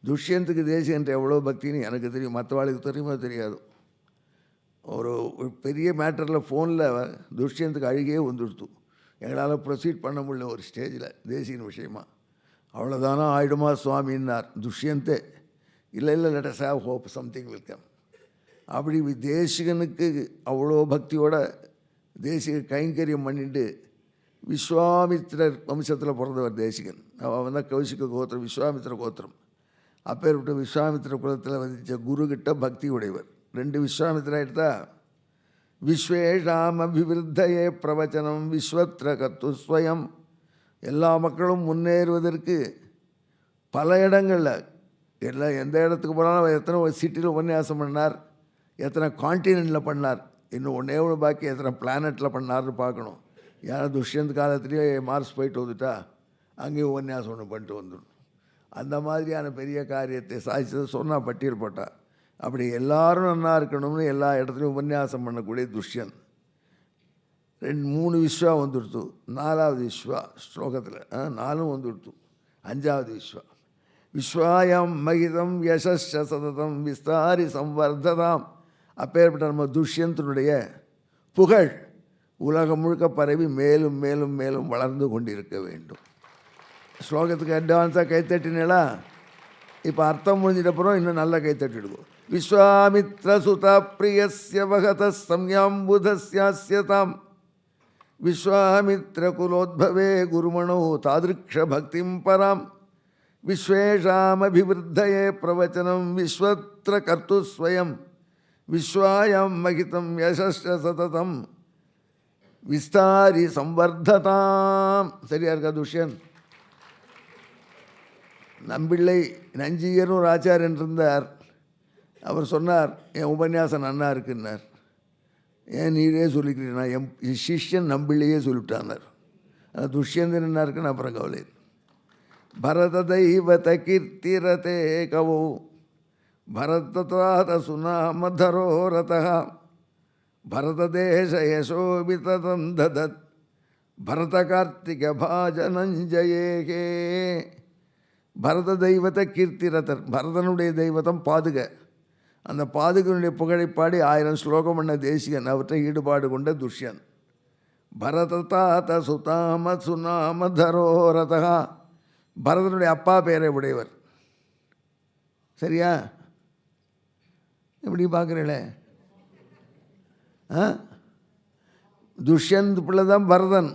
துஷ்யந்துக்கு தேசிகன்ற எவ்வளோ பக்தின்னு எனக்கு தெரியும், மற்றவாளுக்கு தெரியுமோ தெரியாது. ஒரு பெரிய மேட்டரில் ஃபோனில் துஷ்யந்துக்கு அழுகையே வந்துடுத்து. எங்களால் ப்ரொசீட் பண்ண முடியல ஒரு ஸ்டேஜில் தேசிகன் விஷயமா. அவ்வளோதானா ஆயிடுமா சுவாமின்னார் துஷ்யந்தே. இல்லை let us have hope, something will come. அப்படி தேசிகனுக்கு அவ்வளோ பக்தியோட தேசிக கைங்கரியம் பண்ணிட்டு விஸ்வாமித்திரர் வம்சத்தில் பிறந்தவர் தேசிகன். அவன் தான் கௌசிக கோத்திரம், விஸ்வாமித்திர கோத்திரம். அப்பேற்பட்ட விஸ்வாமித்திர குலத்தில் வதிச்ச குருக்கிட்ட பக்தி உடையவர். 2 விஸ்வாமித்திரா எடுத்தா. விஸ்வேஷாம் அபிவிருத்தையே பிரவச்சனம் விஸ்வத்ர கத்துஸ்வயம். எல்லா மக்களும் முன்னேறுவதற்கு பல இடங்களில் எந்த இடத்துக்கு போனாலும் எத்தனை சிட்டியில் உபன்யாசம் பண்ணார், எத்தனை கான்டினென்ட்டில் பண்ணார், இன்னும் ஒன்றே ஒன்று பாக்கி எத்தனை பிளானட்டில் பண்ணார்னு பார்க்கணும். ஏன்னா துஷ்யந்த் காலத்துலேயே மார்ஸ் போயிட்டு வந்துட்டா அங்கேயும் உபன்யாசம் ஒன்று பண்ணிட்டு வந்துடும். அந்த மாதிரியான பெரிய காரியத்தை சாதிச்சதை சொன்னால் பட்டியல் போட்டால். அப்படி எல்லாரும் நல்லா இருக்கணும்னு எல்லா இடத்துலையும் உபன்யாசம் பண்ணக்கூடிய துஷ்யந்த். 3 விஸ்வா வந்துடுத்து. 4வது விஸ்வா ஸ்லோகத்தில் 4 வந்துடுத்து. 5வது விஸ்வா விஸ்வாயம் மகிதம் யசஸ் சததம் விஸ்தாரி சம்வர்ததாம். அப்பேற்பட்ட நம்ம துஷ்யந்தனுடைய புகழ் உலகம் முழுக்க பரவி மேலும் மேலும் மேலும் வளர்ந்து கொண்டிருக்க வேண்டும். ஸ்லோகத்துக்கு அட்வான்ஸாக கைத்தட்டினேளா? இப்போ அர்த்தம் முடிஞ்சிட்டப்புறம் இன்னும் நல்லா கைத்தட்டிடுவோம். விஸ்வாமித்ர சுத பிரியஸ்ய வகத சம்யாம்புதஸ்யாஸ்யதாம் விஸ்வாமித்ர குலோத்பவே குருமணோ தாதிருக்ஷ பக்திம் பராம் விஸ்வேஷாமபிவிருத்தயே பிரவச்சனம் விஸ்வத்ர கர்த்து ஸ்வயம் விஸ்வாயம் மகிதம் யசஸ்ய சததம் விஸ்தாரி சம்வர்ததாம். சரியா இருக்கா துஷ்யன்? நம்பிள்ளை நஞ்சியர்னு ஒரு ஆச்சாரியன் இருந்தார். அவர் சொன்னார், என் உபன்யாசம் நன்னா இருக்குன்னார். ஏன் நீரே சொல்லிக்கிறீனா? என் சிஷ்யன் நம்பிள்ளையே சொல்லிவிட்டான்னார். ஆனால் துஷ்யந்தன் என்ன இருக்குன்னு அப்புறம் கவலை. பரத தெய்வத கீர்த்திரதே கவோ பரதாத சுனாமதரோ ரதா பரததேச யசோபிததம் ததத் பரத கார்த்திக பாஜனஞ்சயேகே. பரத தெய்வத்தை கீர்த்திரதர், பரதனுடைய தெய்வத்தம் பாதுக. அந்த பாதுகனுடைய புகழை பாடி 1000 ஸ்லோகம் பண்ண தேசிகன், அவற்றை ஈடுபாடு கொண்ட துஷ்யன். பரததாத சுதாம சுனாம தரோரதா, பரதனுடைய அப்பா பெயரை உடையவர். சரியா? எப்படி பார்க்குறீங்களே? துஷ்யந்த் பிள்ளை தான் பரதன்.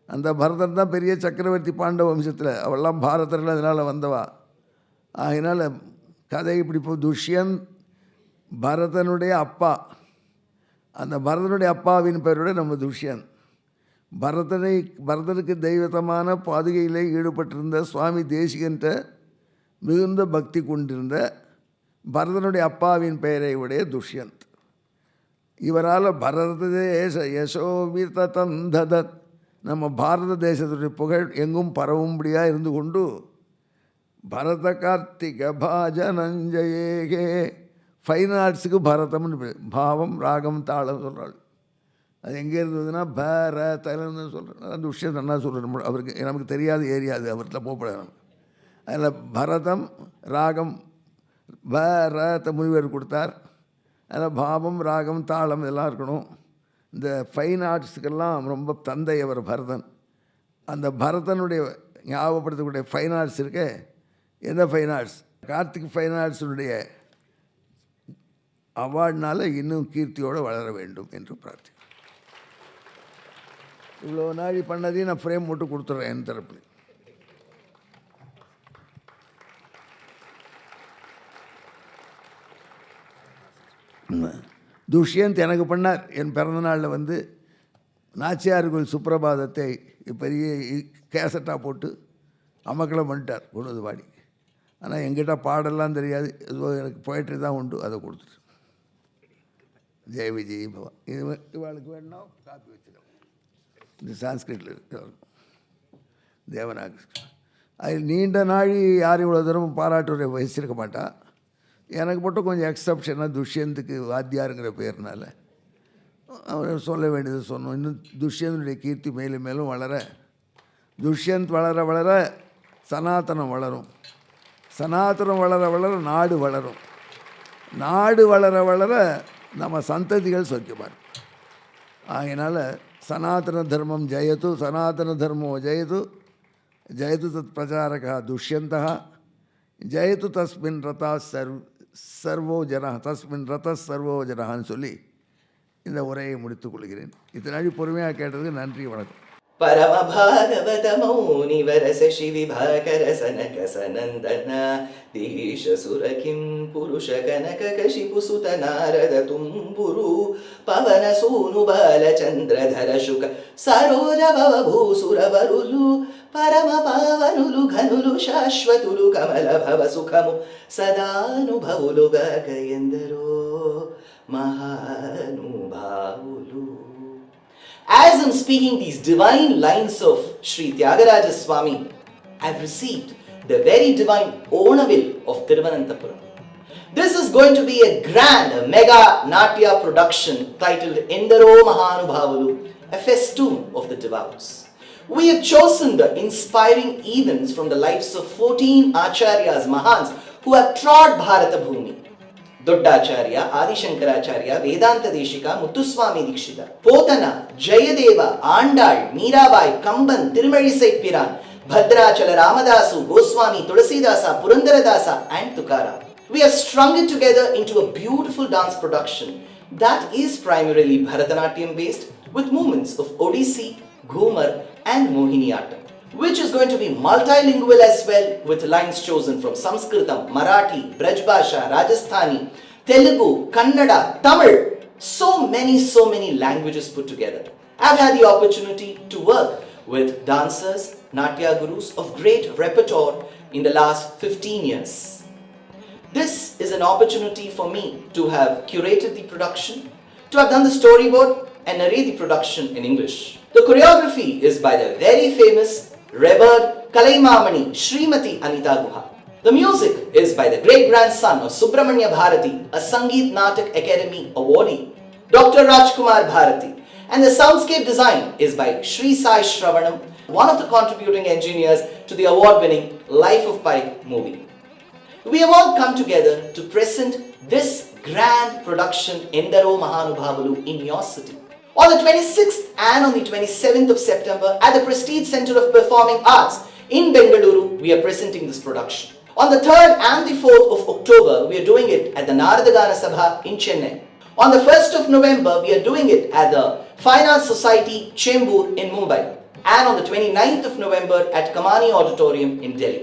அந்த பரதன் தான் பெரிய சக்கரவர்த்தி பாண்டவ வம்சத்தில். அவெல்லாம் பாரதர்கள் அதனால் வந்தவா. அதனால் கதை இப்படி இப்போ துஷ்யந்த் பரதனுடைய அப்பா. அந்த பரதனுடைய அப்பாவின் பெயரோட நம்ம துஷ்யந்த். பரதனுக்கு தெய்வத்தமான பாதுகையிலே ஈடுபட்டிருந்த சுவாமி தேசிகன்ட்ட மிகுந்த பக்தி கொண்டிருந்த பரதனுடைய அப்பாவின் பெயரை உடைய துஷ்யந்த். இவரால் பரத தேச யசோபிததம் ததத், நம்ம பாரத தேசத்துடைய புகழ் எங்கும் பரவும்படியாக இருந்து கொண்டு பரத கார்த்திக பாஜனஞ்சயேகே. ஃபைன் ஆர்ட்ஸுக்கு பரதம்னு பேர். பாவம் ராகம் தாளம் சொல்கிறாள். அது எங்கே இருந்ததுன்னா பரதன்னு சொல்கிறேன். அந்த விஷயம் நல்லா சொல்கிறேன். அவருக்கு நமக்கு தெரியாது ஏரியாது, அவர்கிட்ட போகப்படாது. அதில் பரதம் ராகம் பரத முனிவர் கொடுத்தார். அதில் பாவம் ராகம் தாளம் இதெல்லாம் இருக்கணும். இந்த ஃபைன் ஆர்ட்ஸுக்கெல்லாம் ரொம்ப தந்தை அவர் பரதன். அந்த பரதனுடைய ஞாபகப்படுத்தக்கூடிய ஃபைன் ஆர்ட்ஸ் இருக்கே, எந்த ஃபைன் ஆர்ட்ஸ்? கார்த்திக் ஃபைன் ஆர்ட்ஸுடைய அவார்ட்னால இன்னும் கீர்த்தியோடு வளர வேண்டும் என்று பிரார்த்தி. இவ்வளோ நாளி பண்ணதையும் நான் ஃப்ரேம் மட்டும் கொடுத்துட்றேன் என் தரப்பில். துஷ்யந்த் எனக்கு பண்ணார். என் பிறந்தநாளில் வந்து நாச்சியார்கள் சுப்பிரபாதத்தை பெரிய கேசட்டாக போட்டு அமக்கலம் பண்ணிட்டார், கொண்டு வந்து பாடி. ஆனால் எங்கிட்ட பாடலாம் தெரியாது, ஏதோ எனக்கு போய்ட்ரி தான் உண்டு, அதை கொடுத்துட்டு ஜெய விஜய் பவா. இது இவாளுக்கு வேணுன்னா காப்பி வச்சுக்கலாம். இந்த சான்ஸ்கிரிட்டில் இருக்கிற தேவநாகரி. அதில் நீண்ட நாழி யாரும் இவ்வளோ தூரம் பாராட்டுரை வகிச்சிருக்க மாட்டா. எனக்கு மட்டும் கொஞ்சம் எக்ஸப்ஷனாக துஷ்யந்துக்கு வாத்தியாருங்கிற பேர்னால அவர் சொல்ல வேண்டியது சொன்னோம். இன்னும் துஷ்யந்தனுடைய கீர்த்தி மேலும் மேலும் வளர, துஷ்யந்த் வளர வளர சனாதனம் வளரும், சனாதனம் வளர வளர நாடு வளரும், நாடு வளர வளர நம்ம சந்ததிகள் சொக்கிப்பார். ஆகையினால் சனாதன தர்மம் ஜெயது, சனாதன தர்மோ ஜெயது, ஜெயது தத் பிரச்சாரகா துஷ்யந்தா, ஜெயது தஸ்மின் ரதா சர்வோ ஜனா, தஸ்மின் ரத சர்வோ ஜனான்னு சொல்லி இந்த உரையை முடித்துக் கொள்கிறேன். இத்தனை பொறுமையாக கேட்டதுக்கு நன்றி, வணக்கம். परम भागवत मौनि वरस शिविभाकर सनक सनंदन दीश सुर किं पुरुष कनक कशिपु सुत नारद तुम्बुरु पवन सूनु बाल चंद्रधर शुक सरोज भव भूसुर वरुलु परम पावनुलु घनुलु शाश्वतुलु कमल भव सुखमु सदानुभवुलु गयंदरो महानुभावुलु. As I'm speaking these divine lines of Sri Tyagaraja Swami, I've received the very divine Onavil of Thiruvananthapuram. This is going to be a grand, a mega Natya production titled Endaro Mahanubhavulu, a festoon of the devouts. We have chosen the inspiring events from the lives of 14 Acharyas, Mahans, who have trod Bharata Bhumi. ದೊಡ್ಡಾಚಾರ್ಯ, Adi Shankaracharya, Vedanta ದೇಶಿಕ, Muthuswamy Dikshita, Pothana, Jayadeva, Andal, Mirabai, Kamban, ತಿರುಮಳಿಸೈ ಪಿರಾನ್, Bhadrachala Ramadasu, Goswami, Tulsidas, Purandaradasa and Tukaram. We have strung it together into a beautiful dance production that is primarily Bharatanatyam based with movements of Odissi, Ghumar and Mohiniyattam, which is going to be multilingual as well with lines chosen from Sanskritam, Marathi, Braj Bhasha, Rajasthani, Telugu, Kannada, Tamil, so many languages put together. I've had the opportunity to work with dancers, Natya gurus of great repertoire in the last 15 years. This is an opportunity for me to have curated the production, to have done the storyboard and narrate the production in English. The choreography is by the very famous, revered Kalaimamani Srimati Anita Guha. The music is by the great grandson of Subramanya Bharati, a Sangeet Natak Academy awardee, Dr. Rajkumar Bharati. And the soundscape design is by Sri Sai Shravanam, one of the contributing engineers to the award-winning Life of Pi movie. We have all come together to present this grand production Endaro Mahanubhavalu in your city. On the 26th and on the 27th of September at the Prestige Center of Performing Arts in Bengaluru, we are presenting this production. On the 3rd and the 4th of October, we are doing it at the Naradagana Sabha in Chennai. On the 1st of November, we are doing it at the Fine Arts Society Chembur in Mumbai. And on the 29th of November at Kamani Auditorium in Delhi.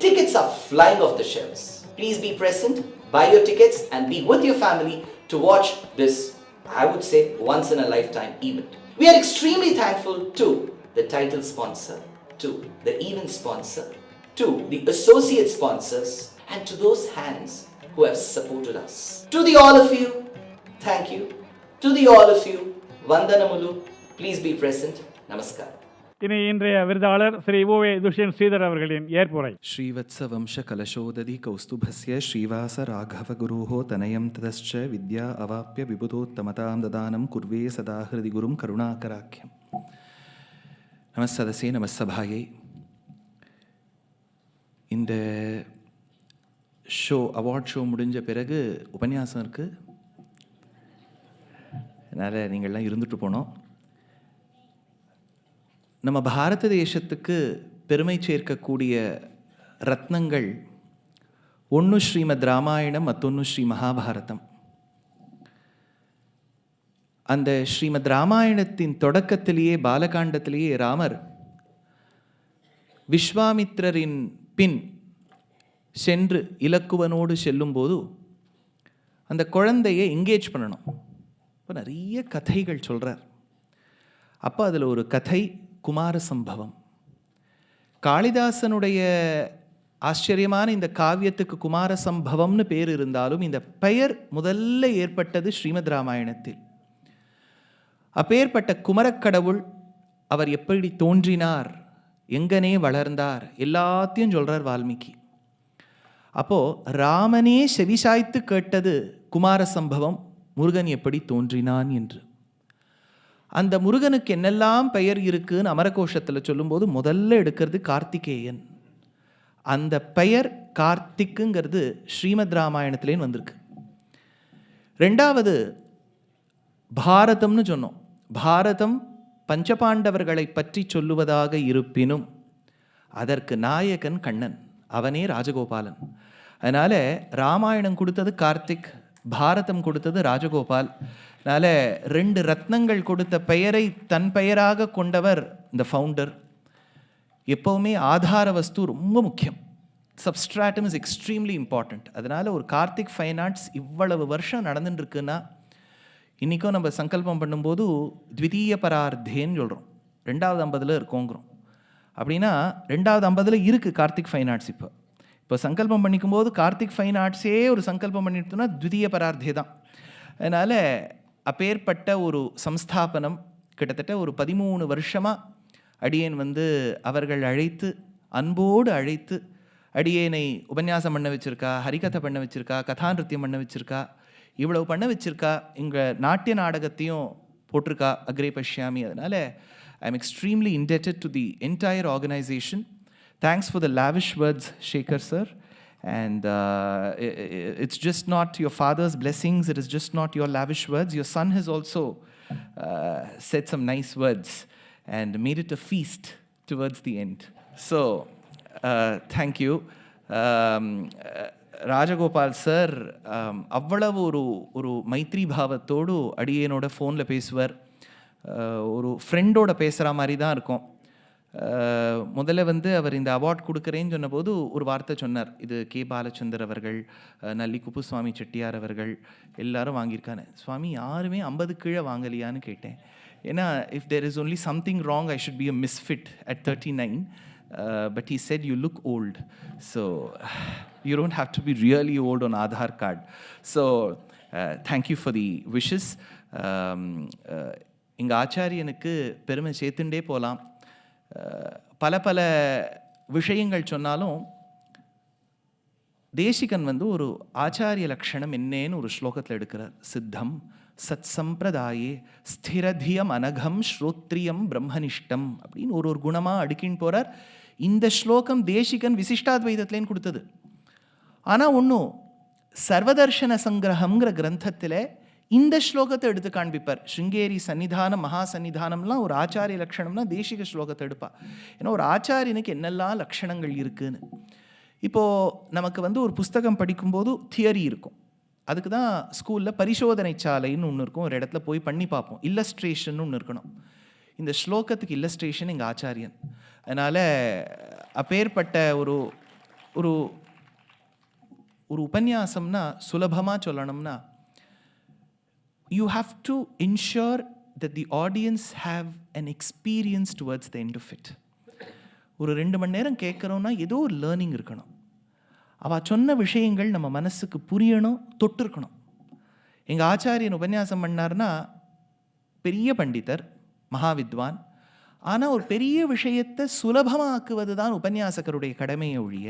Tickets are flying off the shelves. Please be present, buy your tickets and be with your family to watch this, I would say, once in a lifetime event. We are extremely thankful to the title sponsor, to the event sponsor, to the associate sponsors and to those hands who have supported us. To the all of you, thank you. To the all of you, Vandanamulu, please be present. Namaskar. இனி இன்றைய விருதாளர் ஸ்ரீ ஓவே துஷ்யந்த் ஸ்ரீதர் அவர்களின் ஏற்புரை. ஸ்ரீவத்ஸ வம்ச கலசோததி கௌஸ்துபஸ்ய ஸ்ரீவாச ராகவ குருஹோ தனயம் ததஸ்ச வித்யா அவாப்ய விபுதோத்தமதாம் ததானம் குர்வே சதா ஹிருதி குரும் கருணாகராக்கியம். நமஸ்ததசே நமஸ்தபாயை. இந்த அவார்ட் ஷோ முடிஞ்ச பிறகு உபன்யாசம் இருக்குது. அதனால் நீங்கள்லாம் இருந்துட்டு போனோம். நம்ம பாரத தேசத்துக்கு பெருமை சேர்க்கக்கூடிய ரத்னங்கள் ஒன்று ஸ்ரீமத் ராமாயணம், மற்றொன்று ஸ்ரீ மகாபாரதம். அந்த ஸ்ரீமத் ராமாயணத்தின் தொடக்கத்திலேயே, பாலகாண்டத்திலேயே ராமர் விஸ்வாமித்திரரின் பின் சென்று இலக்குவனோடு செல்லும்போது அந்த குழந்தையை என்கேஜ் பண்ணணும். இப்போ நிறைய கதைகள் சொல்கிறார். அப்போ அதில் ஒரு கதை குமார சம்பவம். காளிதாசனுடைய ஆச்சரியமான இந்த காவியத்துக்கு குமார சம்பவம்னு பேர் இருந்தாலும் இந்த பெயர் முதல்ல ஏற்பட்டது ஸ்ரீமத் ராமாயணத்தில். அப்பேற்பட்ட குமரக்கடவுள் அவர் எப்படி தோன்றினார், எங்கனே வளர்ந்தார், எல்லாத்தையும் சொல்கிறார் வால்மீகி. அப்போது ராமனே செவிசாய்த்து கேட்டது குமார சம்பவம், முருகன் எப்படி தோன்றினான் என்று. அந்த முருகனுக்கு என்னெல்லாம் பெயர் இருக்குன்னு அமரகோஷத்தில் சொல்லும்போது முதல்ல எடுக்கிறது கார்த்திகேயன். அந்த பெயர் கார்த்திக்குங்கிறது ஸ்ரீமத் ராமாயணத்திலேன்னு வந்திருக்கு. ரெண்டாவது பாரதம்னு சொன்னோம். பாரதம் பஞ்சபாண்டவர்களை பற்றி சொல்லுவதாக இருப்பினும் அதற்கு நாயகன் கண்ணன், அவனே ராஜகோபாலன். அதனால் ராமாயணம் கொடுத்தது கார்த்திக், பாரதம் கொடுத்தது ராஜகோபால். அதனால் ரெண்டு ரத்னங்கள் கொடுத்த பெயரை தன் பெயராக கொண்டவர் இந்த ஃபவுண்டர். எப்போவுமே ஆதார வஸ்து ரொம்ப முக்கியம். Substratum is extremely important. அதனால் ஒரு கார்த்திக் ஃபைன் ஆர்ட்ஸ் இவ்வளவு வருஷம் நடந்துட்டுருக்குன்னா, இன்றைக்கும் நம்ம சங்கல்பம் பண்ணும்போது த்விதீய பரார்த்தேன்னு சொல்கிறோம், 2வது 50 இருக்கோங்கிறோம். அப்படின்னா 2வது 50 இருக்குது கார்த்திக் ஃபைன் ஆர்ட்ஸ். இப்போ சங்கல்பம் பண்ணிக்கும்போது கார்த்திக் ஃபைன் ஆர்ட்ஸே ஒரு சங்கல்பம் பண்ணிட்டோம்னா த்விதீய பரார்த்தே தான். அதனால் அப்பேற்பட்ட ஒரு சம்ஸ்தாபனம் கிட்டத்தட்ட ஒரு 13 வருஷமாக அடியேன் அவர்கள் அழைத்து, அன்போடு அழைத்து அடியேனை உபன்யாசம் பண்ண வச்சுருக்கா, ஹரிகதை பண்ண வச்சுருக்கா, கதாநிருத்தியம் பண்ண வச்சுருக்கா, இவ்வளவு பண்ண வச்சுருக்கா. எங்கள் நாட்டிய நாடகத்தையும் போட்டிருக்கா, அக்ரே பஷ்யாமி. அதனால் I am extremely indebted to the entire organisation. Thanks for the lavish words, Shekhar sir. And it's just not your father's blessings, it is just not your lavish words. Your son has also said some nice words and made it a feast towards the end. So, thank you. Rajagopal sir அவ்வளவு ஒரு மைத்ரி பாவத்தோடு அடியேனோட ஃபோனில் பேசுவார். ஒரு ஃப்ரெண்டோட பேசுகிற மாதிரி தான் இருக்கும். முதல்ல அவர் இந்த அவார்ட் கொடுக்குறேன்னு சொன்னபோது ஒரு வார்த்தை சொன்னார். இது கே பாலச்சந்தர் அவர்கள், நல்லி குப்புசுவாமி செட்டியார் அவர்கள் எல்லாரும் வாங்கியிருக்காங்க. சுவாமி யாருமே 50 கீழே வாங்கலையான்னு கேட்டேன். ஏன்னா if there is only something wrong I should be a misfit at 39. But he said you look old, so you don't have to be really old on Aadhaar card. So thank you for the wishes. எங்கள் ஆச்சாரியனுக்கு பெருமை சேர்த்துண்டே போகலாம். பல பல விஷயங்கள் சொன்னாலும் தேசிகன் ஒரு ஆச்சாரிய லக்ஷணம் என்னன்னு ஒரு ஸ்லோகத்தில் எடுக்கிறார். சித்தம் சத் சம்பிரதாயே ஸ்திரதியம் அனகம் ஸ்ரோத்ரியம் பிரம்மனிஷ்டம் அப்படின்னு ஒரு குணமாக அடுக்கின்னு போகிறார். இந்த ஸ்லோகம் தேசிகன் விசிஷ்டாத்வைதத்துலேன்னு கொடுத்தது. ஆனால் ஒன்றும் சர்வதர்ஷன சங்கிரகம்ங்கிற கிரந்தத்தில் இந்த ஸ்லோகத்தை எடுத்து காண்பிப்பார். ஸ்ருங்கேரி சன்னிதானம் மகா சன்னிதானம்லாம் ஒரு ஆச்சாரிய லக்ஷணம்னா தேசிக ஸ்லோகத்தை எடுப்பார். ஏன்னா ஒரு ஆச்சாரியனுக்கு என்னெல்லாம் லக்ஷணங்கள் இருக்குன்னு. இப்போது நமக்கு ஒரு புஸ்தகம் படிக்கும்போது தியரி இருக்கும். அதுக்கு தான் ஸ்கூலில் பரிசோதனை சாலைன்னு ஒன்று இருக்கும். ஒரு இடத்துல போய் பண்ணி பார்ப்போம். இல்லஸ்ட்ரேஷன் ஒன்று இருக்கணும். இந்த ஸ்லோகத்துக்கு இல்லஸ்ட்ரேஷன் எங்கள் ஆச்சாரியன். அதனால் அப்பேற்பட்ட ஒரு ஒரு ஒரு உபன்யாசம்னா சுலபமாக சொல்லணும்னா you have to ensure that the audience have an experience towards the end of it. ஒரு 2 மணி நேரம் கேட்குறோன்னா ஏதோ ஒரு லேர்னிங் இருக்கணும். அவள் சொன்ன விஷயங்கள் நம்ம மனசுக்கு புரியணும், தொட்டிருக்கணும். எங்கள் ஆச்சாரியன் உபன்யாசம் பண்ணார்னா பெரிய பண்டிதர், மகாவித்வான். ஆனால் ஒரு பெரிய விஷயத்தை சுலபமாக்குவது தான் உபன்யாசகருடைய கடமையை ஒழிய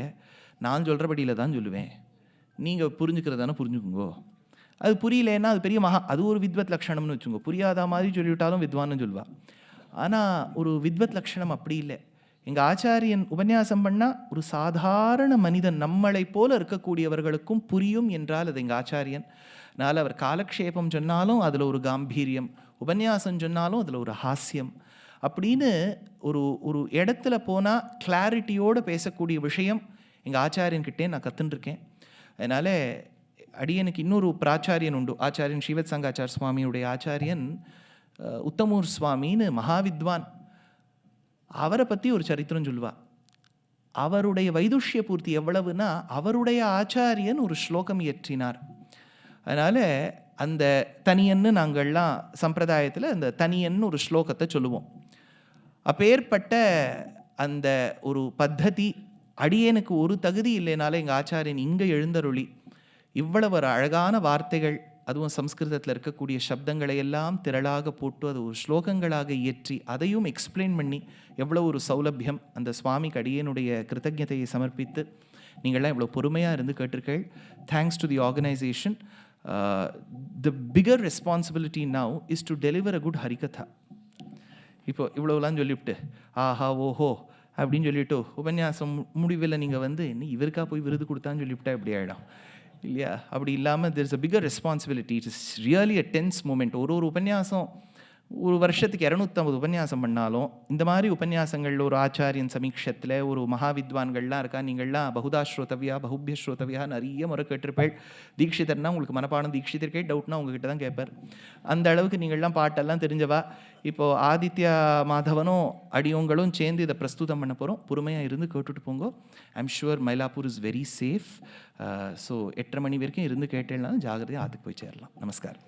நான் சொல்கிறபடியில் தான் சொல்லுவேன், நீங்கள் புரிஞ்சுக்கிறதானே புரிஞ்சுக்குங்கோ. அது புரியலேன்னா அது பெரிய அது ஒரு வித்வத் லக்ஷணம்னு வச்சுக்கோங்க. புரியாத மாதிரி சொல்லிவிட்டாலும் வித்வான்னு சொல்லுவா. ஆனால் ஒரு வித்வத் லக்ஷணம் அப்படி இல்லை. எங்கள் ஆச்சாரியன் உபன்யாசம் பண்ணால் ஒரு சாதாரண மனிதன் நம்மளை போல இருக்கக்கூடியவர்களுக்கும் புரியும் என்றால் அது எங்கள் ஆச்சாரியன். அதனால் அவர் காலக்ஷேபம் சொன்னாலும் அதில் ஒரு காம்பீரியம், உபன்யாசம் சொன்னாலும் அதில் ஒரு ஹாஸ்யம் அப்படின்னு ஒரு இடத்துல போனால் கிளாரிட்டியோடு பேசக்கூடிய விஷயம் எங்கள் ஆச்சாரியன்கிட்டே நான் கற்றுட்டுருக்கேன். அதனால் அடியனுக்கு இன்னொரு பிராச்சாரியன் உண்டு. ஆச்சாரியன் ஸ்ரீவத் சங்காச்சார் சுவாமியுடைய ஆச்சாரியன் உத்தமூர் சுவாமின்னு மகாவித்வான். அவரை பற்றி ஒரு சரித்திரம் சொல்லுவாள். அவருடைய வைதுஷ்ய பூர்த்தி எவ்வளவுனா அவருடைய ஆச்சாரியன் ஒரு ஸ்லோகம் இயற்றினார். அதனால் அந்த தனியன்னு நாங்கள்லாம் சம்பிரதாயத்தில் அந்த தனியன்னு ஒரு ஸ்லோகத்தை சொல்லுவோம். அப்பேற்பட்ட அந்த ஒரு பத்ததி அடியனுக்கு ஒரு தகுதி இல்லைனால எங்கள் ஆச்சாரியன் இங்கே எழுந்தருளி இவ்வளவு ஒரு அழகான வார்த்தைகள், அதுவும் சம்ஸ்கிருதத்தில் இருக்கக்கூடிய சப்தங்களை எல்லாம் திரளாக போட்டு அது ஒரு ஸ்லோகங்களாக இயற்றி அதையும் எக்ஸ்பிளைன் பண்ணி எவ்வளோ ஒரு சௌலபியம் அந்த சுவாமிக்கு அடியனுடைய கிருத்தஜதையை சமர்ப்பித்து நீங்கள்லாம் இவ்வளோ பொறுமையாக இருந்து கேட்டிருக்கள். Thanks to the organisation. The bigger responsibility now is to deliver a good Harikatha. இப்போ இவ்வளோலாம் சொல்லிவிட்டு ஆஹா ஓஹோ அப்படின்னு சொல்லிவிட்டு உபன்யாசம் முடிவில் நீங்கள் என்ன இவருக்கா போய் விருது கொடுத்தான்னு சொல்லிவிட்டா எப்படி ஆகிடும் இல்லையா? அப்படி இல்லாமல் there is a bigger responsibility. It is really a tense moment. ஒரு உபன்யாசம் ஒரு வருஷத்துக்கு 250 உபன்யாசம் பண்ணாலும் இந்த மாதிரி உபன்யாசங்களில் ஒரு ஆச்சாரியன் சமீட்சத்தில் ஒரு மகாவித்வான்கள்லாம் இருக்கா. நீங்கள்லாம் பகுதா ஸ்ரோதவியா பகுபிய ஸ்ரோதவியா நிறைய முறை கேட்டிருப்பேள். தீட்சிதர்னா உங்களுக்கு மனப்பாடம், தீட்சிதர்க்கே டவுட்னா உங்ககிட்ட தான் கேட்பார். அந்த அளவுக்கு நீங்கள்லாம் பாட்டெல்லாம் தெரிஞ்சவா. இப்போது ஆதித்யா மாதவனும் அடியவங்களும் சேர்ந்து இதை பிரஸ்துதம் பண்ண போகிறோம். பொறுமையாக இருந்து கேட்டுட்டு போங்க. I'm sure Mylapore is very safe. So 8:30 மணி வரைக்கும் இருந்து கேட்டேன்னா ஜாகிரதையாக ஆற்றுக்கு போய் சேரலாம். நமஸ்காரம்.